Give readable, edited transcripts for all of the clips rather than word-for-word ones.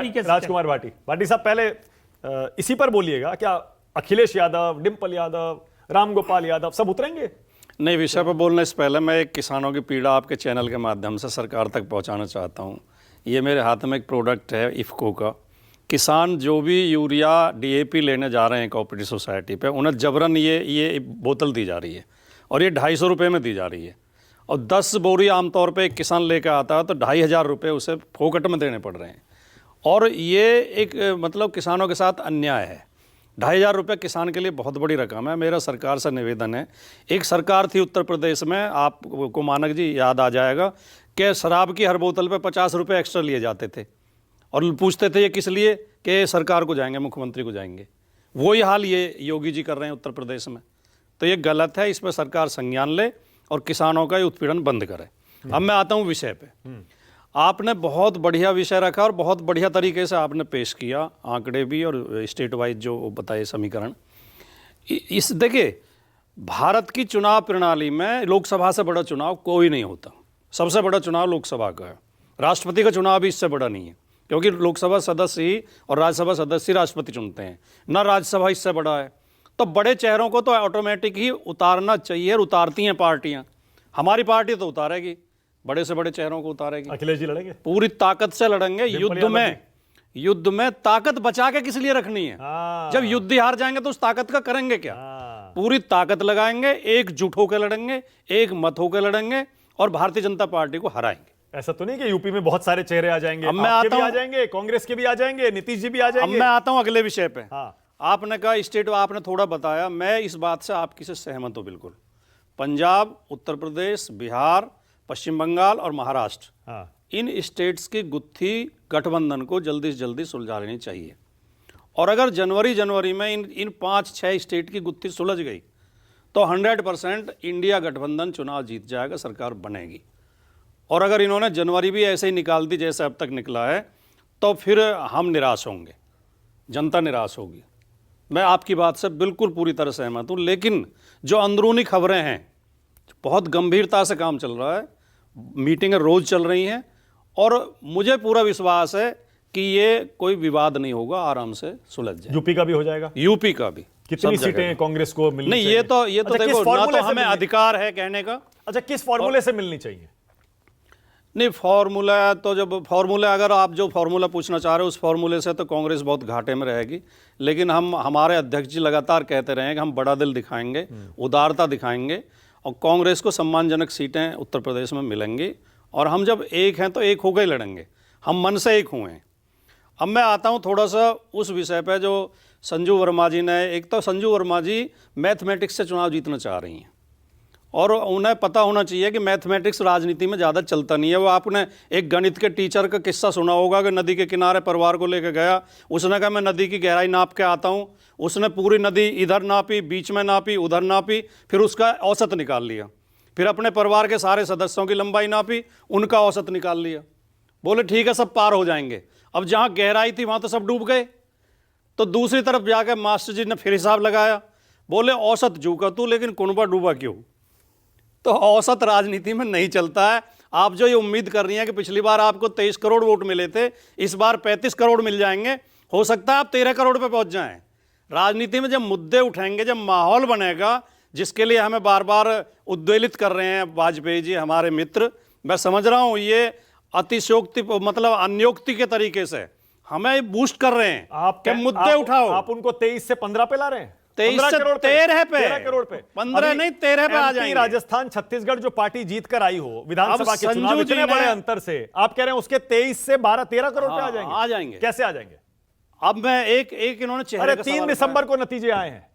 तरीके से राजकुमार भाटी साहब, पहले इसी पर बोलिएगा, क्या अखिलेश यादव, डिम्पल यादव, रामगोपाल यादव सब उतरेंगे? नहीं, विषय पर बोलने से पहले मैं एक किसानों की पीड़ा आपके चैनल के माध्यम से सरकार तक पहुंचाना चाहता हूं। ये मेरे हाथ में एक प्रोडक्ट है इफ़को का। किसान जो भी यूरिया DAP लेने जा रहे हैं कोऑपरेटिव सोसाइटी पे, उन्हें जबरन ये बोतल दी जा रही है और ये 250 रुपये में दी जा रही है। और 10 बोरी आमतौर पे एक किसान लेकर आता है तो 2500 रुपये उसे फोकट में देने पड़ रहे हैं। और ये एक मतलब किसानों के साथ अन्याय है। 2500 रुपये किसान के लिए बहुत बड़ी रकम है। मेरा सरकार से निवेदन है, एक सरकार थी उत्तर प्रदेश में, आपको मानक जी याद आ जाएगा, कि शराब की हर बोतल पे 50 रुपये एक्स्ट्रा लिए जाते थे और पूछते थे ये किस लिए, कि सरकार को जाएंगे, मुख्यमंत्री को जाएंगे। वही हाल ये योगी जी कर रहे हैं उत्तर प्रदेश में। तो ये गलत है, इस पर सरकार संज्ञान ले और किसानों का ये उत्पीड़न बंद करे। अब मैं आता हूँ विषय पे। आपने बहुत बढ़िया विषय रखा और बहुत बढ़िया तरीके से आपने पेश किया, आंकड़े भी और स्टेट वाइज जो बताए समीकरण। इस देखिए, भारत की चुनाव प्रणाली में लोकसभा से बड़ा चुनाव कोई नहीं होता। सबसे बड़ा चुनाव लोकसभा का है। राष्ट्रपति का चुनाव भी इससे बड़ा नहीं है, क्योंकि लोकसभा सदस्य ही और राज्यसभा सदस्य ही राष्ट्रपति चुनते हैं, ना राज्यसभा इससे बड़ा है। तो बड़े चेहरों को तो ऑटोमेटिक ही उतारना चाहिए और उतारती हैं पार्टियाँ। हमारी पार्टी तो उतारेगी, बड़े से बड़े चेहरों को उतारेगी। अखिलेश जी लड़ेंगे, पूरी ताकत से लड़ेंगे। युद्ध में ताकत बचा के किस लिए रखनी है? जब युद्ध ही हार जाएंगे तो उस ताकत का करेंगे क्या? पूरी ताकत लगाएंगे, एकजुट होकर लड़ेंगे, एक मत होकर लड़ेंगे और भारतीय जनता पार्टी को हराएंगे। ऐसा तो नहीं कि यूपी में बहुत सारे चेहरे आ जाएंगे, अब मैं आता हूं, आ जाएंगे, कांग्रेस के भी आ जाएंगे, नीतीश जी भी आ जाएंगे। अब मैं आता हूं अगले विषय पे। हाँ। आपने कहा स्टेट, आपने थोड़ा बताया, मैं इस बात से आपकी से सहमत हूं बिल्कुल। पंजाब, उत्तर प्रदेश, बिहार, पश्चिम बंगाल और महाराष्ट्र, इन स्टेट्स की गुत्थी गठबंधन को जल्दी से जल्दी सुलझा लेनी चाहिए। और अगर जनवरी में इन 5-6 स्टेट की गुत्थी सुलझ गई तो 100% इंडिया गठबंधन चुनाव जीत जाएगा, सरकार बनेगी। और अगर इन्होंने जनवरी भी ऐसे ही निकाल दी जैसे अब तक निकला है, तो फिर हम निराश होंगे, जनता निराश होगी। मैं आपकी बात से बिल्कुल पूरी तरह सहमत हूँ। लेकिन जो अंदरूनी खबरें हैं, बहुत गंभीरता से काम चल रहा है, मीटिंगें रोज चल रही हैं और मुझे पूरा विश्वास है कि ये कोई विवाद नहीं होगा, आराम से सुलझ जाए। यूपी का भी हो जाएगा, यूपी का भी। कितनी सीटें कांग्रेस को मिलनी नहीं, चाहिए? ये तो अच्छा, देखो, ना तो हमें अधिकार है कहने का। अच्छा, किस फॉर्मूले से मिलनी चाहिए? नहीं, फॉर्मूला तो जब फॉर्मूला, अगर आप जो फॉर्मूला पूछना चाह रहे हो उस फॉर्मूले से तो कांग्रेस बहुत घाटे में रहेगी। लेकिन हमारे अध्यक्ष जी लगातार कहते रहे हैं कि हम बड़ा दिल दिखाएंगे, उदारता दिखाएंगे और कांग्रेस को सम्मानजनक सीटें उत्तर प्रदेश में मिलेंगी। और हम जब एक हैं तो एक होकर ही लड़ेंगे, हम मन से एक हुए हैं। अब मैं आता हूँ थोड़ा सा उस विषय पे जो संजू वर्मा जी ने, एक तो संजू वर्मा जी मैथमेटिक्स से चुनाव जीतना चाह रही हैं और उन्हें पता होना चाहिए कि मैथमेटिक्स राजनीति में ज़्यादा चलता नहीं है। वो आपने एक गणित के टीचर का किस्सा सुना होगा कि नदी के किनारे परिवार को लेकर गया, उसने कहा मैं नदी की गहराई नाप के आता हूँ। उसने पूरी नदी इधर नापी, बीच में नापी, उधर नापी, फिर उसका औसत निकाल लिया। फिर अपने परिवार के सारे सदस्यों की लंबाई नापी, उनका औसत निकाल लिया। बोले ठीक है, सब पार हो जाएंगे। अब जहाँ गहराई थी वहाँ तो सब डूब गए। तो दूसरी तरफ जाकर मास्टर जी ने फिर हिसाब लगाया, बोले औसत झुका तू, लेकिन कुनबा डूबा क्यों? तो औसत राजनीति में नहीं चलता है। आप जो ये उम्मीद कर रही हैं कि पिछली बार आपको 23 करोड़ वोट मिले थे, इस बार 35 करोड़ मिल जाएंगे, हो सकता है आप 13 करोड़ पे पहुंच जाएं। राजनीति में जब मुद्दे उठेंगे, जब माहौल बनेगा, जिसके लिए हमें बार बार उद्वेलित कर रहे हैं वाजपेयी जी हमारे मित्र, मैं समझ रहा हूं ये अतिशयोक्ति, मतलब अन्योक्ति के तरीके से हमें बूस्ट कर रहे हैं। आप मुद्दे उठाओ। आप उनको 23 से 15 पे ला रहे हैं, 23 से 13 पे, 13 करोड़ पे, 15 नहीं 13 पे आ जाएंगे। राजस्थान, छत्तीसगढ़ जो पार्टी जीत कर आई हो विधानसभा के चुनाव इतने बड़े अंतर से, आप कह रहे हैं उसके 23 से 12-13 करोड़ पे आ जाएंगे? कैसे आ जाएंगे? अब मैं एक इन्होंने चेहरे 3 दिसंबर को नतीजे आए हैं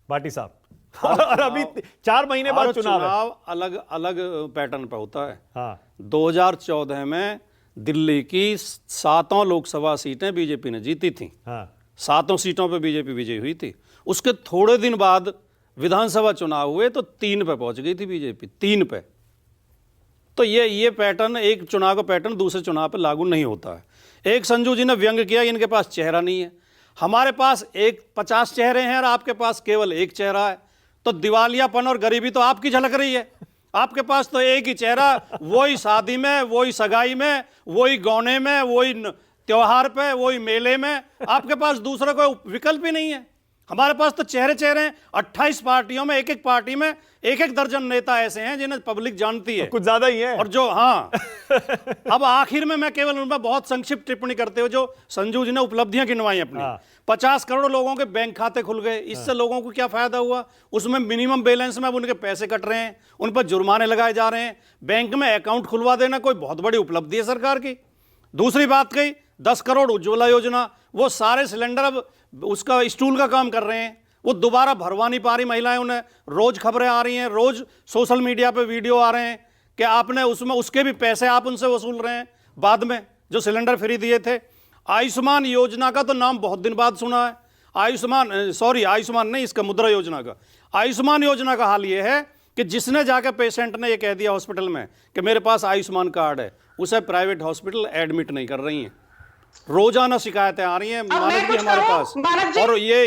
भाटी साहब और अभी 4 महीने बाद चुनाव अलग अलग पैटर्न पे होता है। हाँ। 2014 में दिल्ली की 7 लोकसभा सीटें बीजेपी ने जीती थी। हाँ। 7 सीटों पे बीजेपी विजयी हुई थी। उसके थोड़े दिन बाद विधानसभा चुनाव हुए तो 3 पे पहुंच गई थी बीजेपी, 3 पे। तो ये पैटर्न, एक चुनाव का पैटर्न दूसरे चुनाव पे लागू नहीं होता है। एक संजू जी ने व्यंग किया, इनके पास चेहरा नहीं है, हमारे पास 50 चेहरे हैं और आपके पास केवल एक चेहरा है। तो दिवालियापन और गरीबी तो आपकी झलक रही है। आपके पास तो एक ही चेहरा, वही शादी में, वही सगाई में, वही गौने में, वही त्योहार पे, वही मेले में, आपके पास दूसरा कोई विकल्प ही नहीं है। हमारे पास तो चेहरे चेहरे हैं, 28 पार्टियों में, एक एक पार्टी में एक एक दर्जन नेता ऐसे हैं जिन्हें पब्लिक जानती है, कुछ ज्यादा ही है। और जो, हाँ अब आखिर में मैं केवल उन पर बहुत संक्षिप्त टिप्पणी करते हुए, जो संजू जी ने उपलब्धियां गिनवाई अपनी, 50 करोड़ लोगों के बैंक खाते खुल गए, इससे लोगों को क्या फायदा हुआ? उसमें मिनिमम बैलेंस में अब उनके पैसे कट रहे हैं, उन पर जुर्माने लगाए जा रहे हैं। बैंक में अकाउंट खुलवा देना कोई बहुत बड़ी उपलब्धि है सरकार की। दूसरी बात कही 10 करोड़ उज्ज्वला योजना, वो सारे सिलेंडर अब उसका स्टूल का काम कर रहे हैं, वो दोबारा भरवा नहीं पा रही महिलाएं। उन्हें रोज खबरें आ रही हैं, रोज सोशल मीडिया पे वीडियो आ रहे हैं कि आपने उसमें उसके भी पैसे आप उनसे वसूल रहे हैं बाद में, जो सिलेंडर फ्री दिए थे। आयुष्मान योजना का तो नाम बहुत दिन बाद सुना है। आयुष्मान नहीं, इसका मुद्रा योजना का। आयुष्मान योजना का हाल ये है कि जिसने जाकर पेशेंट ने ये कह दिया हॉस्पिटल में कि मेरे पास आयुष्मान कार्ड है, उसे प्राइवेट हॉस्पिटल एडमिट नहीं कर रही हैं। रोजाना शिकायतें आ रही हैं मानव जी हमारे पास, और ये